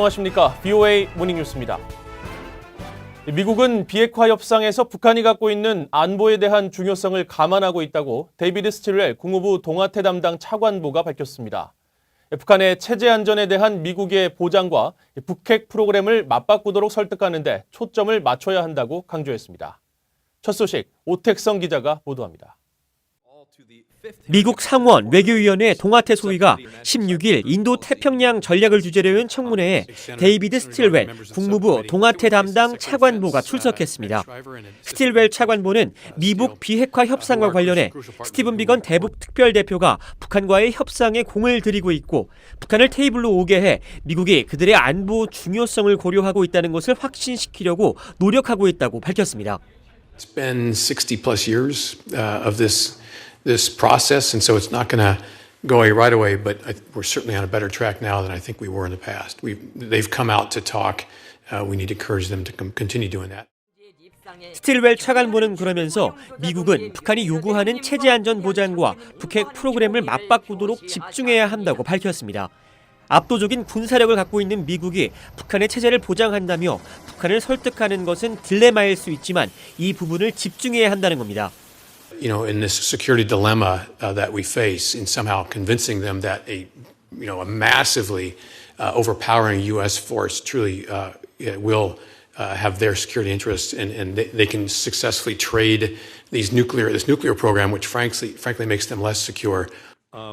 안녕하십니까. VOA 모닝뉴스입니다. 미국은 비핵화 협상에서 북한이 갖고 있는 안보에 대한 중요성을 감안하고 있다고 데이비드 스틸웰 국무부 동아태 담당 차관보가 밝혔습니다. 북한의 체제 안전에 대한 미국의 보장과 북핵 프로그램을 맞바꾸도록 설득하는 데 초점을 맞춰야 한다고 강조했습니다. 첫 소식 오택성 기자가 보도합니다. 미국 상원 외교위원회 동아태 소위가 16일 인도태평양 전략을 주제로 한 청문회에 데이비드 스틸웰 국무부 동아태 담당 차관보가 출석했습니다. 스틸웰 차관보는 미국 비핵화 협상과 관련해 스티븐 비건 대북 특별대표가 북한과의 협상에 공을 들이고 있고 북한을 테이블로 오게 해 미국이 그들의 안보 중요성을 고려하고 있다는 것을 확신시키려고 노력하고 있다고 밝혔습니다. It's been 60 plus years of this process, and so it's not going to go away right away, but we're certainly on a better track now than I think we were in the past. They've come out to talk. We need to encourage them to continue doing that. 스틸웰 차관보는 그러면서 미국은 북한이 요구하는 체제 안전 보장과 북핵 프로그램을 맞바꾸도록 집중해야 한다고 밝혔습니다. 압도적인 군사력을 갖고 있는 미국이 북한의 체제를 보장한다며 북한을 설득하는 것은 딜레마일 수 있지만 이 부분을 집중해야 한다는 겁니다. You know, in this security dilemma that we face, in somehow convincing them that a massively overpowering U.S. force truly will have their security interests, and they can successfully trade this nuclear program, which frankly makes them less secure.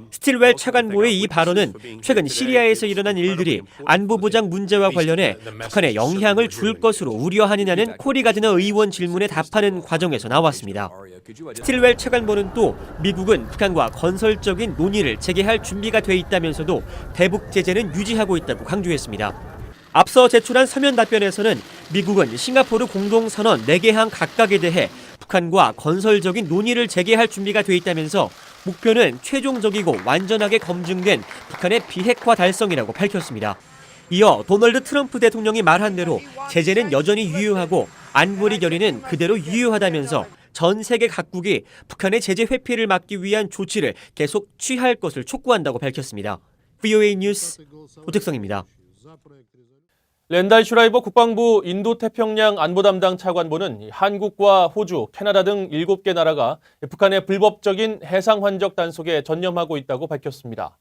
스틸웰 차관보의 이 발언은 최근 시리아에서 일어난 일들이 안보보장 문제와 관련해 북한에 영향을 줄 것으로 우려하느냐는 코리 가드너 의원 질문에 답하는 과정에서 나왔습니다. 스틸웰 차관보는 또 미국은 북한과 건설적인 논의를 재개할 준비가 돼 있다면서도 대북 제재는 유지하고 있다고 강조했습니다. 앞서 제출한 서면 답변에서는 미국은 싱가포르 공동선언 4개항 각각에 대해 북한과 건설적인 논의를 재개할 준비가 돼 있다면서 목표는 최종적이고 완전하게 검증된 북한의 비핵화 달성이라고 밝혔습니다. 이어 도널드 트럼프 대통령이 말한 대로 제재는 여전히 유효하고 안보리 결의는 그대로 유효하다면서 전 세계 각국이 북한의 제재 회피를 막기 위한 조치를 계속 취할 것을 촉구한다고 밝혔습니다. VOA 뉴스 오택성입니다. 랜달 슈라이버 국방부 인도태평양 안보 담당 차관보는 한국과 호주, 캐나다 등 7개 나라가 북한의 불법적인 해상 환적 단속에 전념하고 있다고 밝혔습니다.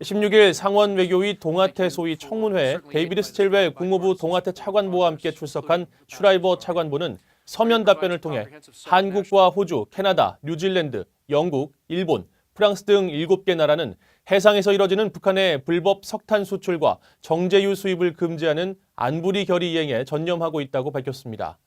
16일 상원 외교위 동아태 소위 청문회에 데이비드 스틸웰 국무부 동아태 차관보와 함께 출석한 슈라이버 차관보는 서면 답변을 통해 한국과 호주, 캐나다, 뉴질랜드, 영국, 일본, 프랑스 등 7개 나라는 해상에서 이뤄지는 북한의 불법 석탄 수출과 정제유 수입을 금지하는 안보리 결의 이행에 전념하고 있다고 밝혔습니다.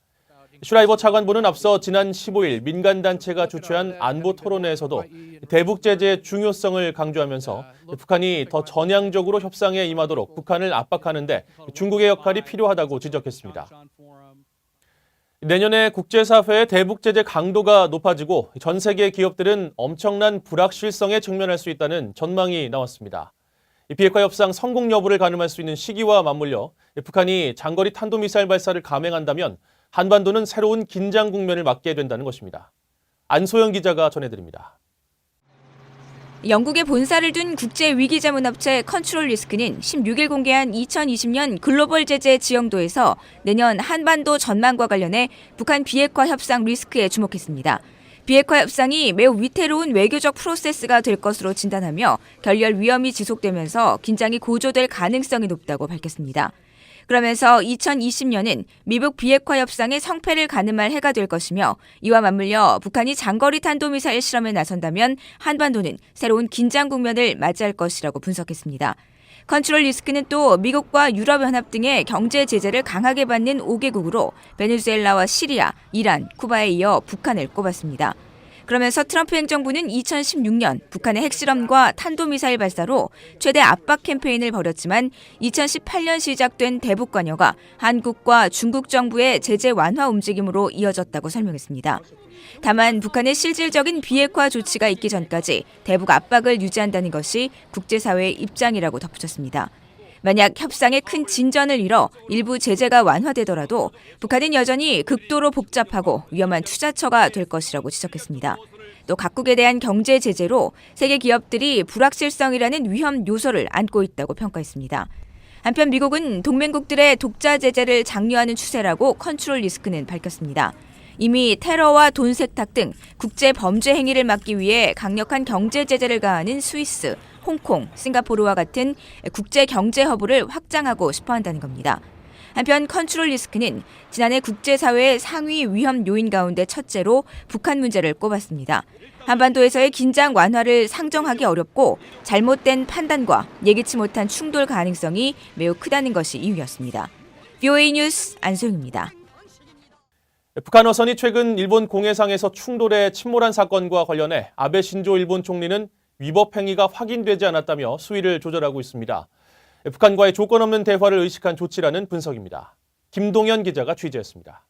슈라이버 차관보는 앞서 지난 15일 민간단체가 주최한 안보 토론회에서도 대북 제재의 중요성을 강조하면서 북한이 더 전향적으로 협상에 임하도록 북한을 압박하는 데 중국의 역할이 필요하다고 지적했습니다. 내년에 국제사회의 대북 제재 강도가 높아지고 전 세계 기업들은 엄청난 불확실성에 직면할 수 있다는 전망이 나왔습니다. 비핵화 협상 성공 여부를 가늠할 수 있는 시기와 맞물려 북한이 장거리 탄도미사일 발사를 감행한다면 한반도는 새로운 긴장 국면을 맞게 된다는 것입니다. 안소영 기자가 전해드립니다. 영국에 본사를 둔 국제위기자문업체 컨트롤 리스크는 16일 공개한 2020년 글로벌 제재 지형도에서 내년 한반도 전망과 관련해 북한 비핵화 협상 리스크에 주목했습니다. 비핵화 협상이 매우 위태로운 외교적 프로세스가 될 것으로 진단하며 결렬 위험이 지속되면서 긴장이 고조될 가능성이 높다고 밝혔습니다. 그러면서 2020년은 미북 비핵화 협상의 성패를 가늠할 해가 될 것이며 이와 맞물려 북한이 장거리 탄도미사일 실험에 나선다면 한반도는 새로운 긴장 국면을 맞이할 것이라고 분석했습니다. 컨트롤 리스크는 또 미국과 유럽연합 등의 경제 제재를 강하게 받는 5개국으로 베네수엘라와 시리아, 이란, 쿠바에 이어 북한을 꼽았습니다. 그러면서 트럼프 행정부는 2016년 북한의 핵실험과 탄도미사일 발사로 최대 압박 캠페인을 벌였지만 2018년 시작된 대북 관여가 한국과 중국 정부의 제재 완화 움직임으로 이어졌다고 설명했습니다. 다만 북한의 실질적인 비핵화 조치가 있기 전까지 대북 압박을 유지한다는 것이 국제사회의 입장이라고 덧붙였습니다. 만약 협상에 큰 진전을 이뤄 일부 제재가 완화되더라도 북한은 여전히 극도로 복잡하고 위험한 투자처가 될 것이라고 지적했습니다. 또 각국에 대한 경제 제재로 세계 기업들이 불확실성이라는 위험 요소를 안고 있다고 평가했습니다. 한편 미국은 동맹국들의 독자 제재를 장려하는 추세라고 컨트롤 리스크는 밝혔습니다. 이미 테러와 돈 세탁 등 국제 범죄 행위를 막기 위해 강력한 경제 제재를 가하는 스위스, 홍콩, 싱가포르와 같은 국제 경제 허브를 확장하고 싶어 한다는 겁니다. 한편 컨트롤 리스크는 지난해 국제사회의 상위 위험 요인 가운데 첫째로 북한 문제를 꼽았습니다. 한반도에서의 긴장 완화를 상정하기 어렵고 잘못된 판단과 예기치 못한 충돌 가능성이 매우 크다는 것이 이유였습니다. VOA 뉴스 안소영입니다. 북한 어선이 최근 일본 공해상에서 충돌해 침몰한 사건과 관련해 아베 신조 일본 총리는 위법 행위가 확인되지 않았다며 수위를 조절하고 있습니다. 북한과의 조건 없는 대화를 의식한 조치라는 분석입니다. 김동현 기자가 취재했습니다.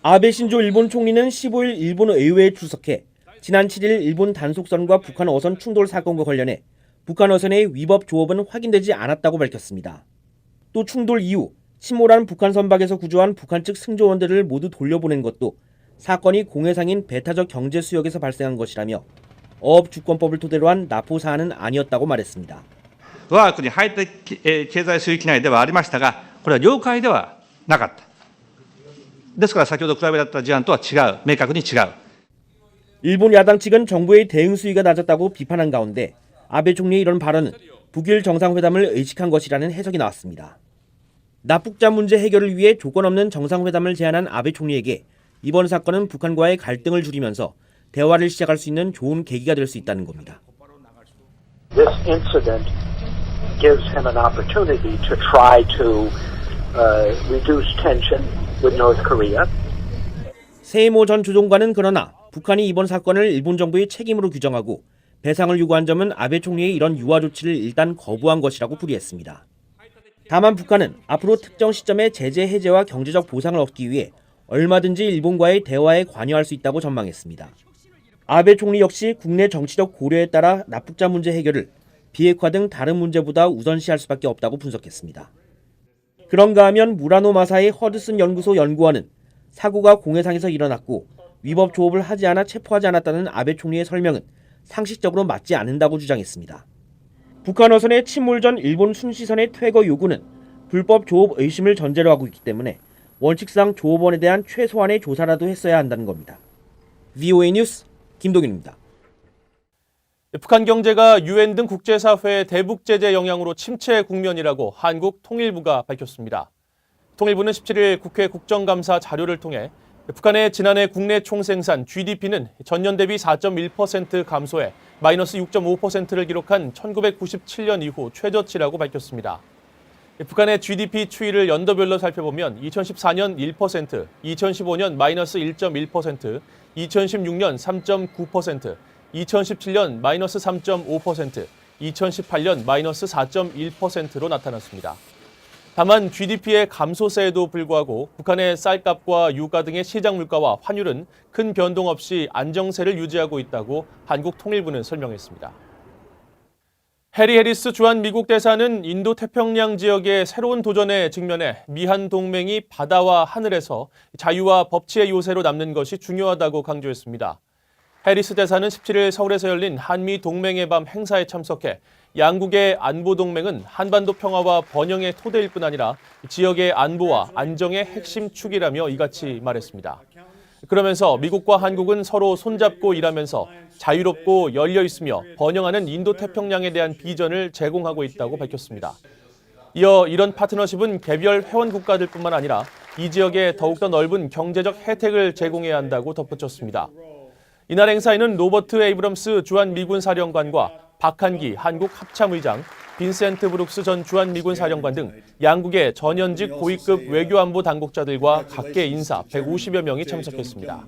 아베 신조 일본 총리는 15일 일본 의회에 출석해 지난 7일 일본 단속선과 북한 어선 충돌 사건과 관련해 북한 어선의 위법 조업은 확인되지 않았다고 밝혔습니다. 또 충돌 이후 침몰한 북한 선박에서 구조한 북한 측 승조원들을 모두 돌려보낸 것도 사건이 공해상인 배타적 경제 수역에서 발생한 것이라며 어업주권법을 토대로 한 납포 사안은 아니었다고 말했습니다. 我が国排他的経済水域内ではありましたが、これは領海ではなかった。ですから先ほど比べられた事案とは違う、明確に違う。 일본 야당 측은 정부의 대응 수위가 낮았다고 비판한 가운데 아베 총리의 이런 발언은 북일 정상회담을 의식한 것이라는 해석이 나왔습니다. 납북자 문제 해결을 위해 조건 없는 정상회담을 제안한 아베 총리에게 이번 사건은 북한과의 갈등을 줄이면서 대화를 시작할 수 있는 좋은 계기가 될 수 있다는 겁니다. This incident gives him an opportunity to try to reduce tension with North Korea. 세이모 전 조종관은 그러나 북한이 이번 사건을 일본 정부의 책임으로 규정하고 배상을 요구한 점은 아베 총리의 이런 유화 조치를 일단 거부한 것이라고 풀이했습니다. 다만 북한은 앞으로 특정 시점에 제재 해제와 경제적 보상을 얻기 위해 얼마든지 일본과의 대화에 관여할 수 있다고 전망했습니다. 아베 총리 역시 국내 정치적 고려에 따라 납북자 문제 해결을 비핵화 등 다른 문제보다 우선시할 수밖에 없다고 분석했습니다. 그런가 하면 무라노 마사의 허드슨 연구소 연구원은 사고가 공해상에서 일어났고 위법 조업을 하지 않아 체포하지 않았다는 아베 총리의 설명은 상식적으로 맞지 않는다고 주장했습니다. 북한 어선의 침몰 전 일본 순시선의 퇴거 요구는 불법 조업 의심을 전제로 하고 있기 때문에 원칙상 조업원에 대한 최소한의 조사라도 했어야 한다는 겁니다. VOA 뉴스 김동윤입니다. 북한 경제가 유엔 등 국제사회의 대북 제재 영향으로 침체 국면이라고 한국 통일부가 밝혔습니다. 통일부는 17일 국회 국정감사 자료를 통해 북한의 지난해 국내 총생산 GDP는 전년 대비 4.1% 감소해 마이너스 6.5%를 기록한 1997년 이후 최저치라고 밝혔습니다. 북한의 GDP 추이를 연도별로 살펴보면 2014년 1%, 2015년 마이너스 1.1%, 2016년 3.9%, 2017년 마이너스 3.5%, 2018년 마이너스 4.1%로 나타났습니다. 다만 GDP의 감소세에도 불구하고 북한의 쌀값과 유가 등의 시장 물가와 환율은 큰 변동 없이 안정세를 유지하고 있다고 한국 통일부는 설명했습니다. 해리 해리스 주한 미국 대사는 인도 태평양 지역의 새로운 도전에 직면해 미한 동맹이 바다와 하늘에서 자유와 법치의 요새로 남는 것이 중요하다고 강조했습니다. 해리스 대사는 17일 서울에서 열린 한미 동맹의 밤 행사에 참석해 양국의 안보 동맹은 한반도 평화와 번영의 토대일 뿐 아니라 지역의 안보와 안정의 핵심 축이라며 이같이 말했습니다. 그러면서 미국과 한국은 서로 손잡고 일하면서 자유롭고 열려 있으며 번영하는 인도 태평양에 대한 비전을 제공하고 있다고 밝혔습니다. 이어 이런 파트너십은 개별 회원 국가들뿐만 아니라 이 지역에 더욱더 넓은 경제적 혜택을 제공해야 한다고 덧붙였습니다. 이날 행사에는 로버트 에이브럼스 주한미군 사령관과 박한기 한국 합참의장, 빈센트 브룩스 전 주한미군 사령관 등 양국의 전현직 고위급 외교안보 당국자들과 각계 인사 150여 명이 참석했습니다.